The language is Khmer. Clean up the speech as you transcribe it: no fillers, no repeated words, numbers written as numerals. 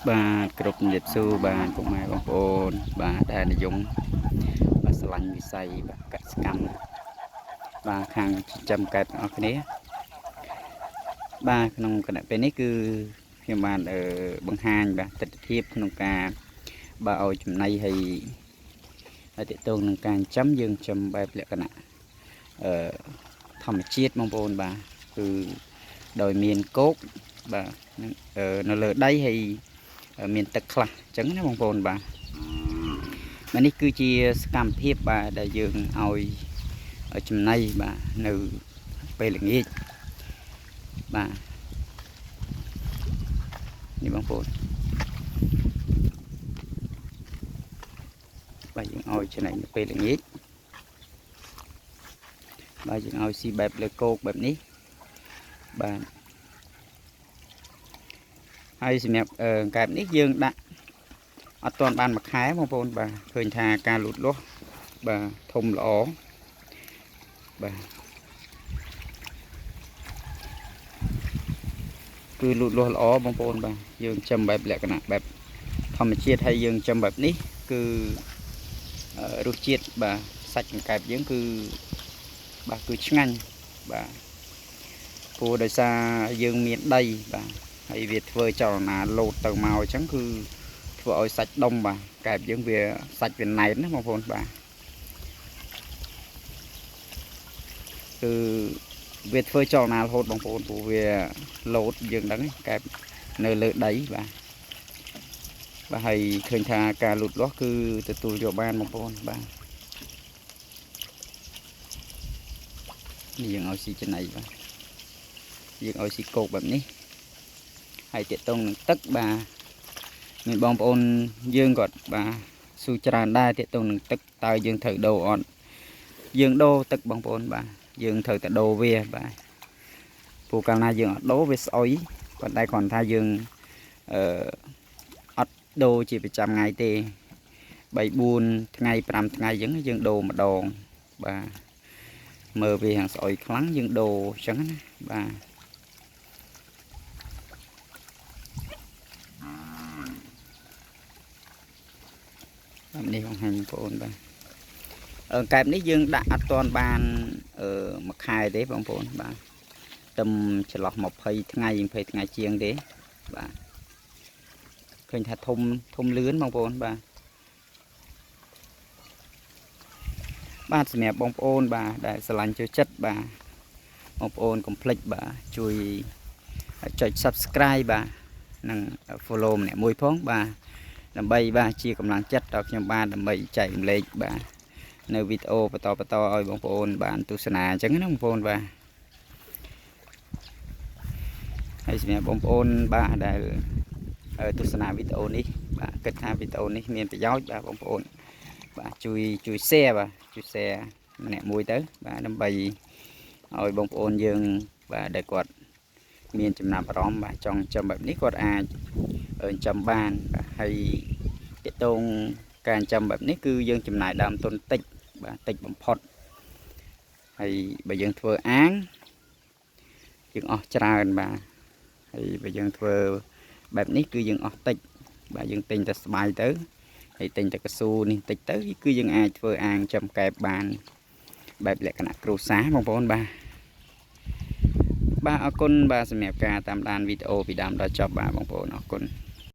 bà cục nhịp su bà cũng mai bông ôn bà đa là dùng bà sành bị say bà cắt cam bà khang châm cắt ở cái này bà nông cái này bênนี้คือkhi mà ở băng hàn bà tịch thiếp nông ca bà ở chùm này hay tiết tôn nông ca chấm dương chấm bài lệ cái này thầm chiết bông ôn bà từ đồi miền cốt bà nó lỡ đây hay miền tây khla trứng nó bông ôn bà màនេះគឺជាសកម្មភាពបាទដែលយើងឲ្យចំណៃបាទនៅពេលល្ងាចបាទនេះបងប្អូនបាទយើងឲ្យចំណៃនៅពេលល្ងាចបាទយើងឲ្យស៊ីបែបលើគោកបែបនេះបាទហើយសម្រាប់កែបនេះយើងដាក់អត់ទាន់បានមួយខែបងប្អូនបាទឃើញថាការលូតលាស់បាទធំល្អបាទគឺលូតលាស់ល្អបងប្អូនបាទយើងចំបែបលក្ខណៈបែបធម្មជាតិហើយយើងចំបែបនេះគឺរសជាតិបាទសាច់កង្កែបយើងគឺបាទគឺឆ្ងាញ់បាទព្រោះដោយសារយើងមានដីបាទហើយវាធ្វើចលនាលោតទៅមកអញ្ចឹងគឺធ្វើឲ្យសាច់ដុំបាទកែបយើងវាសាច់វាណែនណាបងប្អូនបាទគឺវាធ្វើចលនារហូតបងប្អូនព្រោះវាលោតយើងដឹងកែបនៅលើដីបាទហើយឃើញថាការលូតលាស់គឺទទួលយកបានបងប្អូនបាទនេះយើងឲ្យស៊ីចំណៃបាទយើងឲ្យស៊ីគោកបែបនេះហើយទាក់ទងនឹងទឹកបាទមានបងប្អូនយើងគាត់បាទស៊ូច្រើនដែរទាក់ទងនឹងទឹកតើយើងត្រូវដូរអត់យើងដូរទឹកបងប្អូនបាទយើងត្រូវតែដូរវាបាទព្រោះកាលណាយើងអត់ដូរវាស្អុយប៉ុន្តែគ្រាន់ថាយើងអត់ដូរជាប្រចាំថ្ងៃទេ3 4ថ្ងៃ5ថ្ងៃអញ្ចឹងយើងដូរម្ដងបាទមើលវាហាងស្អុយខ្លាំងយើងដូរអញ្ចឹងណាបាទនេះបងប្អូនបាទកែបនេះយើងដាក់អត់ទាន់បានមួយខែទេបងប្អូនបាទតែចន្លោះ20ថ្ងៃ20ថ្ងៃជាងទេបាទឃើញថាធំលឿនបងប្អូនបាទសម្រាប់បងប្អូនបាទដែលស្រឡាញ់ចូលចិត្តបាទបងប្អូនកុំភ្លេចបាទជួយចុច Subscribe បាទនិង Follow ម្នាក់មួយផងបាទដើម្បីបាទជាកម្លាំងចិត្តដល់ខ្ញុំបានដើម្បីចែករំលែកបាទនៅវីដេអូបន្តឲ្យបងប្អូនបានទស្សនាអញ្ចឹងណាបងប្អូនបាទហើយសម្រាប់បងប្អូនបាទដែលទស្សនាវីដេអូនេះបាទគិតថាវីដេអូនេះមានប្រយោជន៍បាទបងប្អូនបាទជួយ share បាទជួយ share ម្នាក់មួយទៅបាទដើម្បីឲ្យបងប្អូនយើងបាទដែលគាត់មានចំណាប់អារម្មណ៍បាទចង់ចំបែបនេះគាត់អាចចំបានបាទហើយទាក់ទងការចំបែបនេះគឺយើងចំណាយដើមទុនតិចបាទតិចបំផុតហើយបើយើងធ្វើអាងយើងអស់ច្រើនបាទហើយបើយើងធ្វើបែបនេះគឺយើងអស់តិចបាទយើងទិញតែស្បាយទៅហើយទិញតែកស៊ូនេះតិចទៅគឺយើងអាចធ្វើអាងចំកែបបានបែបលក្ខណៈគ្រួសារបងប្អូនបាទអរគុណបាទសម្រាប់ការតាមដានវីដេអូពីដើមដល់ចប់បាទបងប្អូនអរគុណ